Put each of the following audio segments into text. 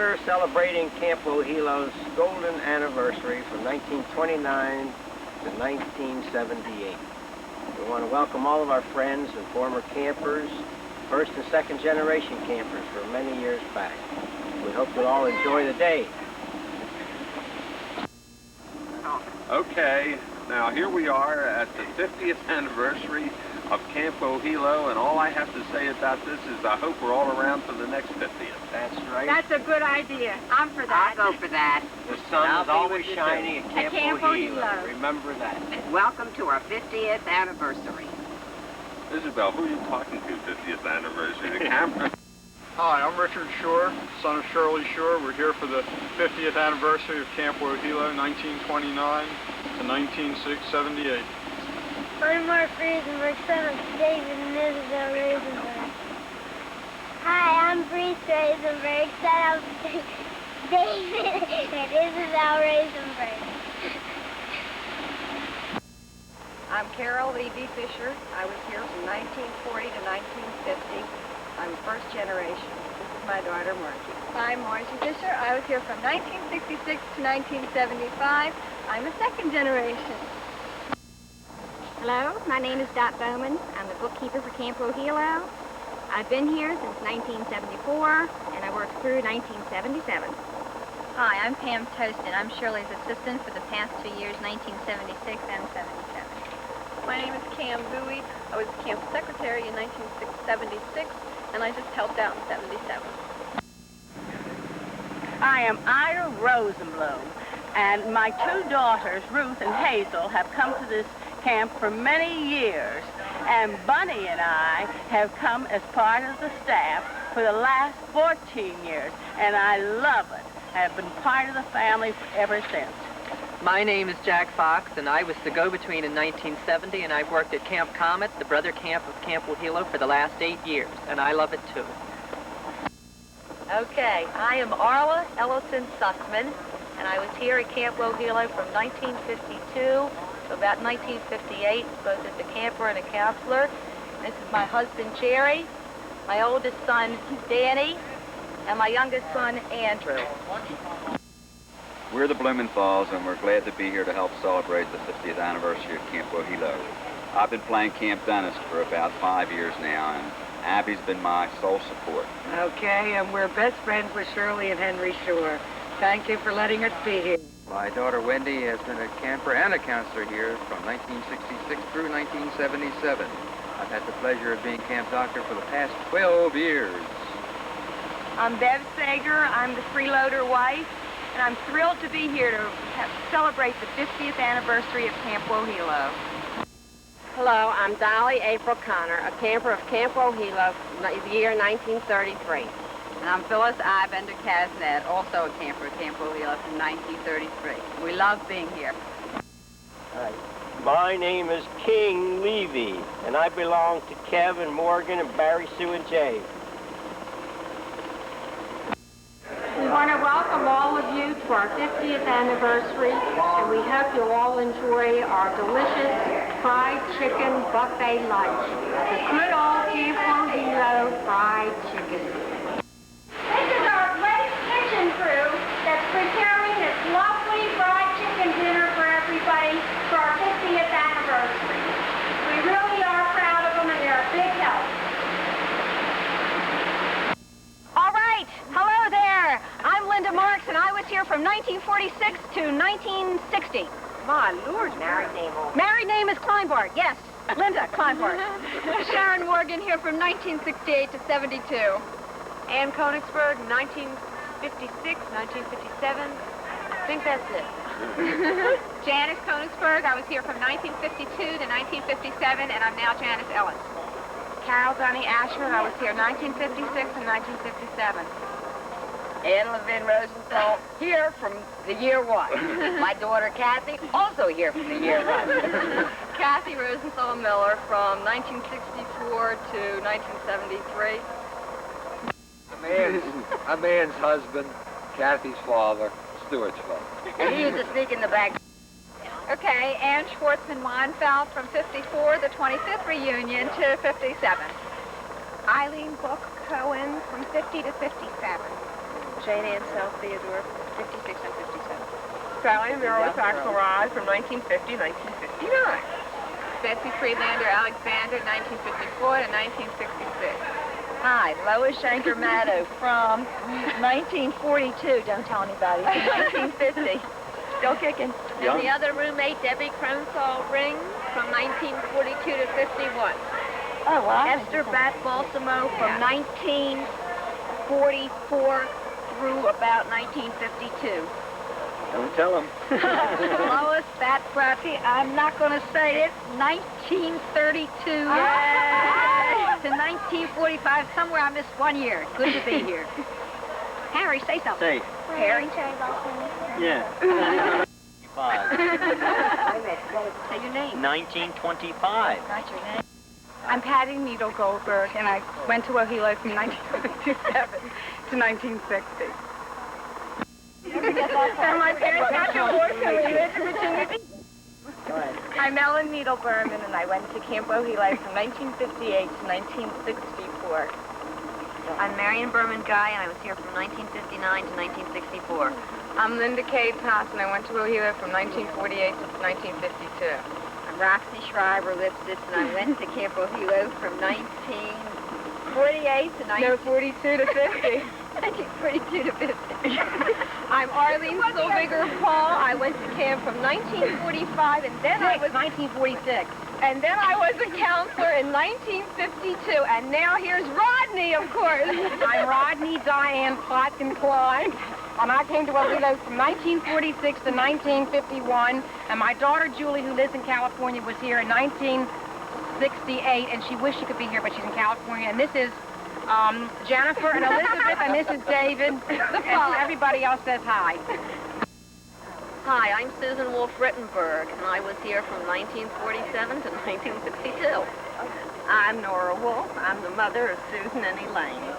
We're celebrating Camp Wohelo's golden anniversary from 1929 to 1978. We want to welcome all of our friends and former campers, first and second generation campers from many years back. We hope you'll all enjoy the day. Okay, now here we are at the 50th anniversary of Camp Wohelo, and all I have to say about this is I hope we're all around for the next 50th. That's right. That's a good idea. I'm for that. I'll go for that. The sun is always shining at Camp Wohelo. Wohelo. Remember that. Welcome to our 50th anniversary. Isabel, who are you talking to 50th anniversary? The camera? Hi, I'm Richard Shore, son of Shirley Shore. We're here for the 50th anniversary of Camp Wohelo, 1929 to 1978. I'm Mark Rosenberg, son of David and Isabel Rosenberg. Hi, I'm Bruce Rosenberg, son of David and Isabel Rosenberg. I'm Carol E.B. Fisher. I was here from 1940 to 1950. I'm first generation. This is my daughter, Margie. I'm Margie Fisher. I was here from 1966 to 1975. I'm a second generation. Hello, my name is Dot Bowman. I'm the bookkeeper for Camp Wohelo. I've been here since 1974, and I worked through 1977. Hi, I'm Pam Tostin. I'm Shirley's assistant for the past 2 years, 1976 and 77. My name is Cam Bowie. I was camp secretary in 1976, and I just helped out in 77. I am Ida Rosenblum, and my two daughters, Ruth and Hazel, have come to this camp for many years, and Bunny and I have come as part of the staff for the last 14 years, and I love it. I have been part of the family ever since. My name is Jack Fox, and I was the go-between in 1970, and I've worked at Camp Comet, the brother camp of Camp Wohelo, for the last 8 years, and I love it too. Okay, I am Arla Ellison Sussman, and I was here at Camp Wohelo from 1952 to about 1958, both as a camper and a counselor. This is my husband, Jerry, my oldest son, Danny, and my youngest son, Andrew. We're the Blumenthal's, and we're glad to be here to help celebrate the 50th anniversary of Camp Wohelo. I've been playing camp dentist for about 5 years now, and Abby's been my sole support. Okay, and we're best friends with Shirley and Henry Shore. Thank you for letting us be here. My daughter Wendy has been a camper and a counselor here from 1966 through 1977. I've had the pleasure of being camp doctor for the past 12 years. I'm Bev Sager. I'm the freeloader wife, and I'm thrilled to be here to celebrate the 50th anniversary of Camp Wohelo. Hello, I'm Dolly April Connor, a camper of Camp Wohelo, the year 1933. And I'm Phyllis Ibender Casnet, also a camper at Camp Wohelo from 1933. We love being here. Hi. My name is King Levy, and I belong to Kevin, Morgan, and Barry, Sue, and Jay. We want to welcome all of you to our 50th anniversary, and we hope you'll all enjoy our delicious fried chicken buffet lunch. The good old Camp Wohelo fried chicken. This is our great kitchen crew that's preparing this lovely fried chicken dinner for everybody for our 50th anniversary. We really are proud of them, and they're a big help. All right, hello there. I'm Linda Marks, and I was here from 1946 to 1960. My Lord, married name. Married name is Kleinbart, yes. Linda Kleinbart. Sharon Morgan here from 1968 to 72. Ann Konigsberg, 1956, 1957. I think that's it. Janice Konigsberg, I was here from 1952 to 1957, and I'm now Janice Ellis. Carol Dunny Ashford, I was here 1956 and 1957. Ann Levin Rosenthal, here from the year one. My daughter Kathy, also here from the year one. Kathy Rosenthal Miller from 1964 to 1973. I'm Ann's husband, Kathy's father, Stuart's father. And he used to sneak in the back. Okay, Ann Schwartzman Weinfeld from 54, the 25th reunion, to 57. Eileen Book Cohen from 50 to 57. Jane Ann South Theodore, 56 and 57. Sally Murrow Axelrod from 1950, 1959. Betsy Friedlander Alexander, 1954 to 1966. Hi, Lois Shanker Maddow from 1942. Don't tell anybody. 1950. Still kicking. And the other roommate, Debbie Crenshaw Ring, from 1942 to 51. Oh, wow. Esther Bat Balsamo from 1944 through about 1952. Don't tell them. Lois Bat Bratty, I'm not going to say it, 1932 to 1945. Somewhere I missed 1 year. Good to be here. Harry, say something. Say. Harry. Yeah. Say your name. 1925. Not your name. I'm Patty Needle Goldberg, and I went to Wohelo from 1957 to 1960. And my parents got divorced and we lived in Virginia Beach. I'm Ellen Needle Berman, and I went to Camp Wohelo from 1958 to 1964. I'm Marion Berman Guy, and I was here from 1959 to 1964. I'm Linda K. Thompson. I went to Wohelo from 1948 to 1952. I'm Roxy Schreiber Lipsitz, and I went to Camp Wohelo from 1948 to 42 to 50. 1942 to 50. I'm Arlene Silviger Paul. I went to camp from 1945, and then I was 1946. And then I was a counselor in 1952, and now here's Rodney, of course. I'm Rodney Diane Plotkin Klein, and I came to Wohelo from 1946 to 1951, and my daughter Julie, who lives in California, was here in 1968, and she wished she could be here, but she's in California, and this is Jennifer and Elizabeth, and this is David, and everybody else says hi. Hi, I'm Susan Wolf Rittenberg, and I was here from 1947 to 1962. I'm Nora Wolf. I'm the mother of Susan and Elaine.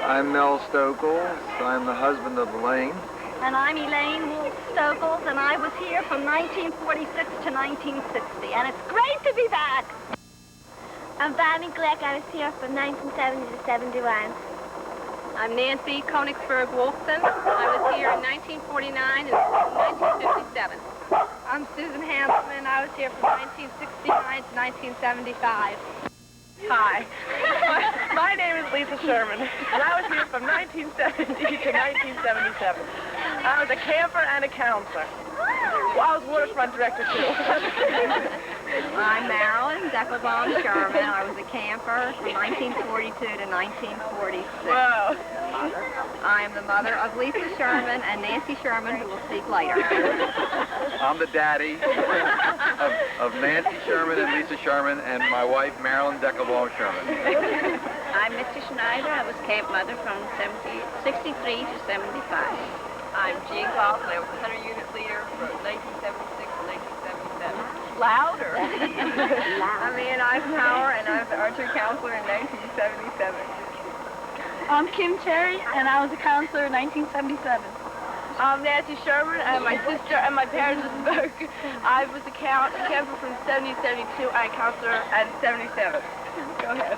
I'm Mel Stokels. I'm the husband of Elaine. And I'm Elaine Wolf Stokels, and I was here from 1946 to 1960, and it's great to be back. I'm Bonnie Glick. I was here from 1970 to 71. I'm Nancy Konigsberg Wolfson. I was here in 1949 and 1957. I'm Susan Hanselman. I was here from 1969 to 1975. Hi. My name is Lisa Sherman, and I was here from 1970 to 1977. I was a camper and a counselor. Well, I was waterfront director, too. I'm Marilyn Deckelbaum Sherman. I was a camper from 1942 to 1946. Whoa. I am the mother of Lisa Sherman and Nancy Sherman, who will speak later. I'm the daddy of Nancy Sherman and Lisa Sherman and my wife, Marilyn Deckelbaum Sherman. I'm Mr. Schneider. I was camp mother from 63 to 75. I'm Jean Carlson. I was 100 unit leader from 1976 to 1977. Louder. I'm Ann Eisenhower, and I was the archery counselor in 1977. I'm Kim Cherry, and I was a counselor in 1977. I'm Nancy Sherman, and my sister and my parents spoke. I was a camper from 70 to 72, and a counselor at 77. Go ahead.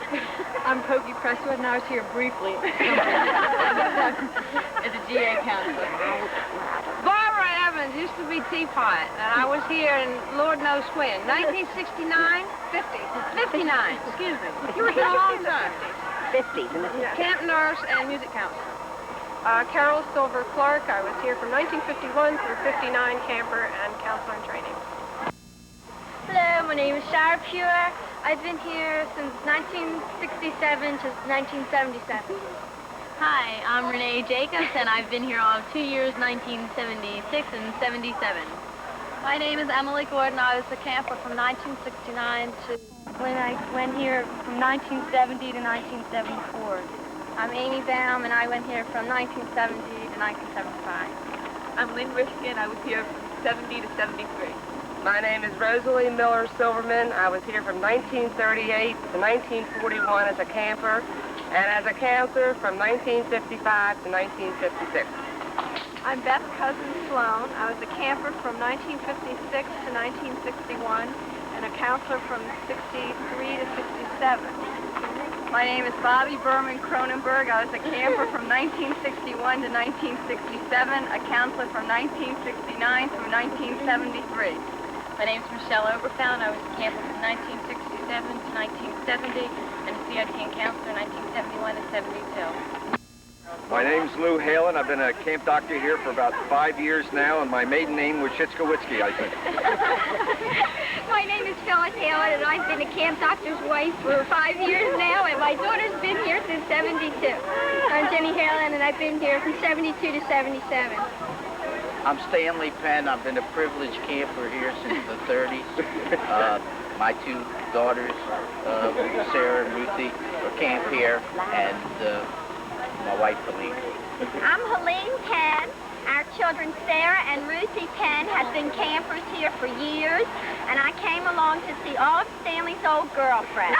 I'm Pokey Presswood, and I was here briefly. As a GA counselor. Barbara Evans used to be Teapot, and I was here in Lord knows when, 1969, 59, excuse me. You were here a long time. 50. Camp nurse and music counselor. Carol Silver Clark, I was here from 1951 through 59, camper and counselor in training. Hello, my name is Shara Pure. I've been here since 1967 to 1977. Hi, I'm Renee Jacobs, and I've been here all 2 years, 1976 and 77. My name is Emily Gordon. I was a camper from 1969 to When I went here from 1970 to 1974. I'm Amy Baum, and I went here from 1970 to 1975. I'm Lynn Rishkin. I was here from 70 to 73. My name is Rosalie Miller Silverman. I was here from 1938 to 1941 as a camper, and as a counselor from 1955 to 1956. I'm Beth Cousins Sloan. I was a camper from 1956 to 1961 and a counselor from 63 to 67. My name is Bobby Berman Cronenberg. I was a camper from 1961 to 1967, a counselor from 1969 through 1973. My name is Michelle Oberfeld. I was a camper from 1967 to 1970 and a CIT and counselor 1971 to 72. My name's Lou Halen. I've been a camp doctor here for about 5 years now, and my maiden name was Shitskowitzki, I think. My name is Phyllis Halen, and I've been a camp doctor's wife for 5 years now, and my daughter's been here since 72. I'm Jenny Halen, and I've been here from 72 to 77. I'm Stanley Penn. I've been a privileged camper here since the 30s. My two daughters, Sarah and Ruthie, camp here, and my wife, Helene. I'm Helene Penn. Our children, Sarah and Ruthie Penn, have been campers here for years, and I came along to see all of Stanley's old girlfriends.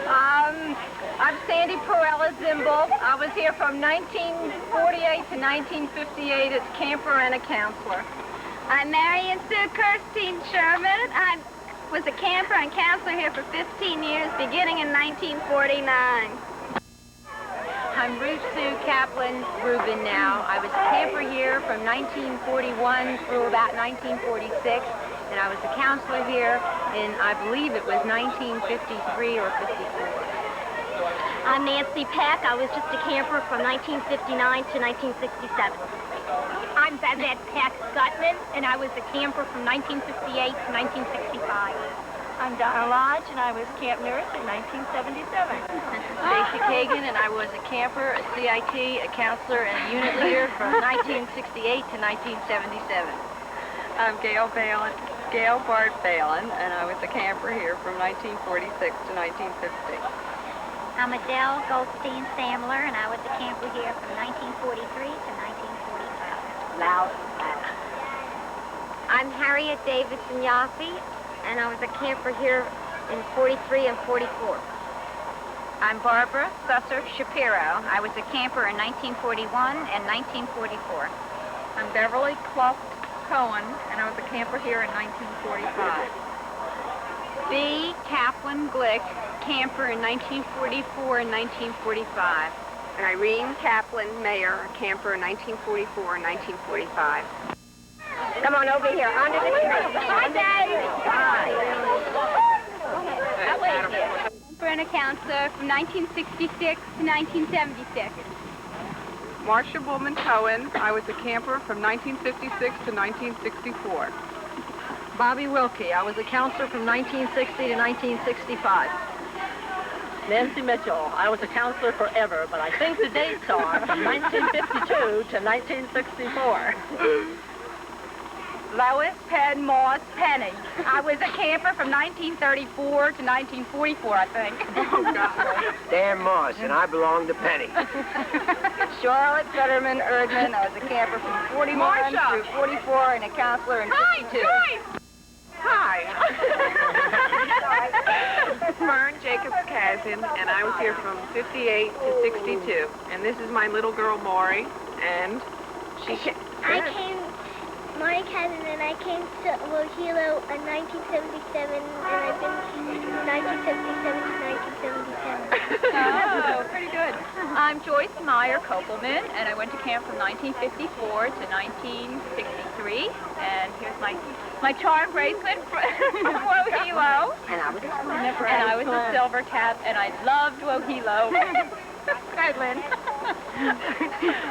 I'm Sandy Perella Zimble. I was here from 1948 to 1958 as camper and a counselor. I'm Marion Sue Kirstine Sherman. I was a camper and counselor here for 15 years, beginning in 1949. I'm Ruth Sue Kaplan Rubin now. I was a camper here from 1941 through about 1946, and I was a counselor here in, I believe it was 1953 or 54. I'm Nancy Peck. I was just a camper from 1959 to 1967. I'm Babette Peck Gutman, and I was a camper from 1958 to 1965. I'm Donna Lodge, and I was camp nurse in 1977. Stacy Kagan, and I was a camper, a CIT, a counselor, and a unit leader from 1968 to 1977. I'm Gail Bart Balin, and I was a camper here from 1946 to 1950. I'm Adele Goldstein Samler, and I was a camper here from 1943 to 1945. Loud. I'm Harriet Davidson Yaffe, and I was a camper here in 43 and 44. I'm Barbara Susser Shapiro. I was a camper in 1941 and 1944. I'm Beverly Clough Cohen, and I was a camper here in 1945. B. Kaplan Glick, camper in 1944 and 1945. And Irene Kaplan Mayer, camper in 1944 and 1945. Come on over here, under the tree. Hi, Daddy. Hi. Camper and a counselor from 1966 to 1976. Marcia Woolman Cohen. I was a camper from 1956 to 1964. Bobby Wilkie. I was a counselor from 1960 to 1965. Nancy Mitchell. I was a counselor forever, but I think the dates are from 1952 to 1964. Lois Penn Moss Penny. I was a camper from 1934 to 1944, I think. Oh, God. Dan Moss, and I belong to Penny. Charlotte Fetterman Erdman. I was a camper from 41 through 44 and a counselor in 52. Hi. Mern Jacobs Kazin, and I was here from 58 to 62. And this is my little girl, Maury, and she came... My cousin and I came to Wohelo in 1977, and I've been from 1977 to 1977. Oh, pretty good. I'm Joyce Meyer Kopelman, and I went to camp from 1954 to 1963. And here's my charm bracelet from Wohelo. And I was a silver cap, and I loved Wohelo. Hi, Lynn.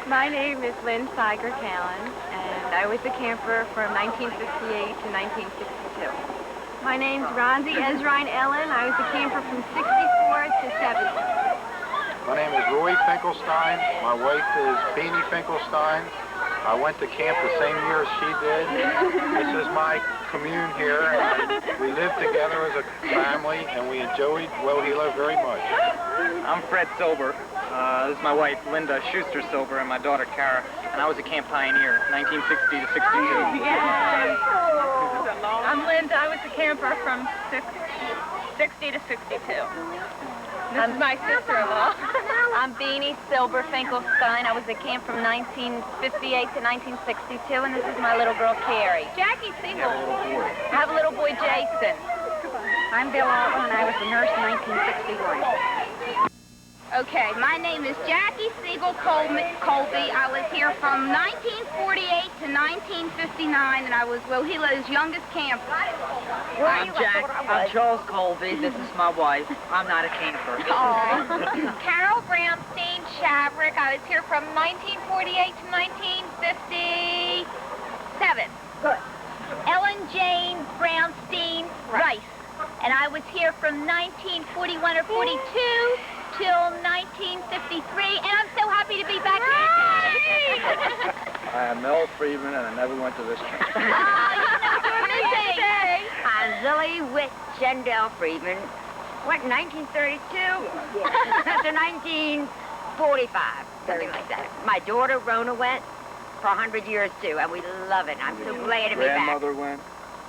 My name is Lynn Seiger Callan, and I was a camper from 1958 to 1962. My name's Ronzi Ezrine Ellen. I was a camper from 64 to 70. My name is Roy Finkelstein. My wife is Beanie Finkelstein. I went to camp the same year as she did. This is my commune here. We live together as a family, and we enjoyed Wohelo very much. I'm Fred Silber. This is my wife, Linda Schuster Silber, and my daughter, Kara, and I was a camp pioneer, 1960 to 62. Yay! I'm Linda. I was a camper from 60 to 62. This is my sister-in-law. I'm Beanie Silber Finkelstein. I was a camp from 1958 to 1962, and this is my little girl, Carrie. Jackie Siegel. I have a little boy, Jason. I I'm Bill Altman, and I was a nurse in 1961. Okay, my name is Jackie Siegel Colby. I was here from 1948 to 1959, and I was Wohelo's youngest camper. I'm Jack. I'm Charles Colby. This is my wife. I'm not a camper. Carol Brownstein Shavrick. I was here from 1948 to 1957. Good. Ellen Jane Brownstein Rice. And I was here from 1941 or 42 till 1953, and I'm so happy to be back here. I am Mel Friedman, and I never went to this camp. Oh, you know everything. I'm Lily Witt Jendell Friedman. What, 1932? To 1945, something like that. My daughter, Rona, went for 100 years, too, and we love it. I'm so glad to be back. Grandmother went.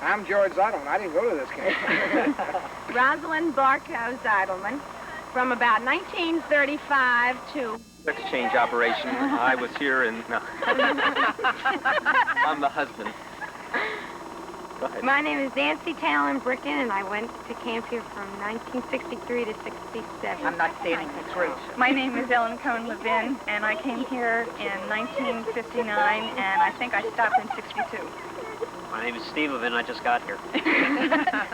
I'm George Zeidelman. I didn't go to this camp. Rosalind Barkow Zeidelman. From about 1935 to... Exchange operation. I was here and... No. I'm the husband. Go ahead. My name is Nancy Talon Bricken, and I went to camp here from 1963 to 67. I'm not standing for truth. My name is Ellen Cohn Levin, and I came here in 1959, and I think I stopped in 62. My name is Steve Levin. I just got here.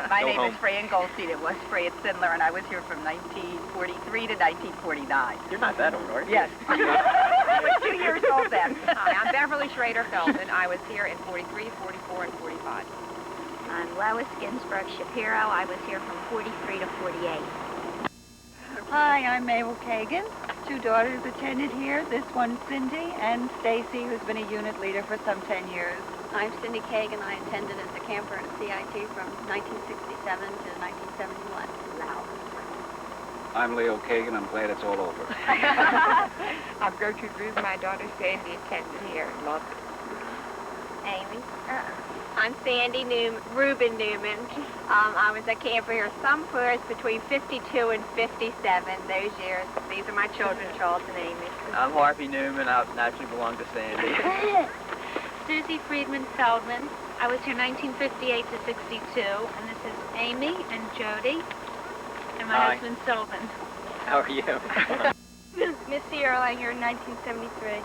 My Go name home. is Fran Goldstein. It was Fran Sindler, and I was here from 1943 to 1949. You're not that old, are you? Yes. I was 2 years old then. Hi, I'm Beverly Schrader Feldman. I was here in 43, 44, and 45. I'm Lois Ginsburg Shapiro. I was here from 43 to 48. Hi, I'm Mabel Kagan. 2 daughters attended here. This one's Cindy and Stacy, who's been a unit leader for some 10 years. I'm Cindy Kagan. I attended as a camper at CIT from 1967 to 1971. I'm Leo Kagan. I'm glad it's all over. I'm Gertrude Ruth. My daughter Sandy attended here and loved it. Amy. I'm Sandy Reuben Newman. I was a camper here somewhere between 52 and 57 those years. These are my children, Charles and Amy. I'm Harvey Newman. I naturally belong to Sandy. Susie Friedman Feldman. I was here 1958 to 62, and this is Amy and Jody, and my Hi. husband Sylvan. How are you? Missy Earl, I here in 1973.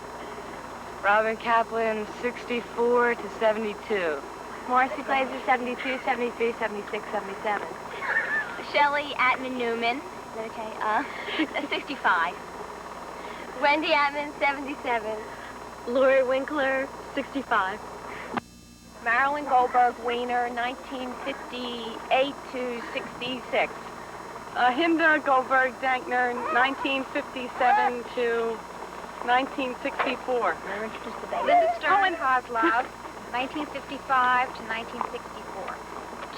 Robin Kaplan, 64 to 72. Marcy Glazer, 72, 73, 76, 77. Shelley Atman Newman. Is that okay? 65. Wendy Atman, 77. Lori Winkler, 65. Marilyn Goldberg Weiner, 1958 to 66. Hinda Goldberg Dankner, 1957 to 1964. Linda Owen Kozlov, 1955 to 1964.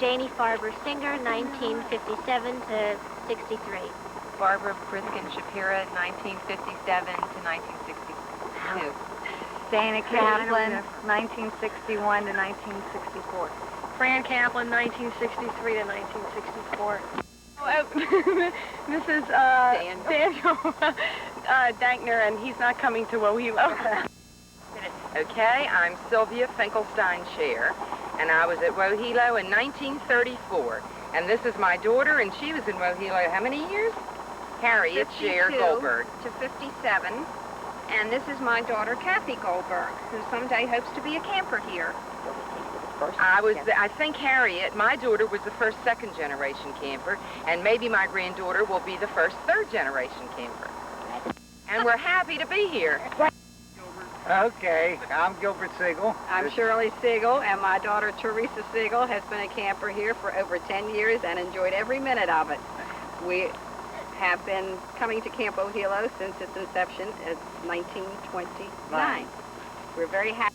Janie Farber Singer, 1957 to 63. Barbara Priskin Shapira, 1957 to 1962. Dana Kaplan, 1961 to 1964. Fran Kaplan, 1963 to 1964. Mrs. Daniel Dankner, and he's not coming to Wohelo. Okay, I'm Sylvia Finkelstein-Scher, and I was at Wohelo in 1934. And this is my daughter, and she was in Wohelo how many years? Harriet Scher Goldberg. To 57. And this is my daughter, Kathy Goldberg, who someday hopes to be a camper here. I think Harriet, my daughter, was the first second-generation camper, and maybe my granddaughter will be the first third-generation camper. And we're happy to be here. Okay, I'm Gilbert Siegel. I'm Shirley Siegel, and my daughter, Teresa Siegel, has been a camper here for over 10 years and enjoyed every minute of it. We have been coming to Camp Wohelo since its inception in 1929. We're very happy.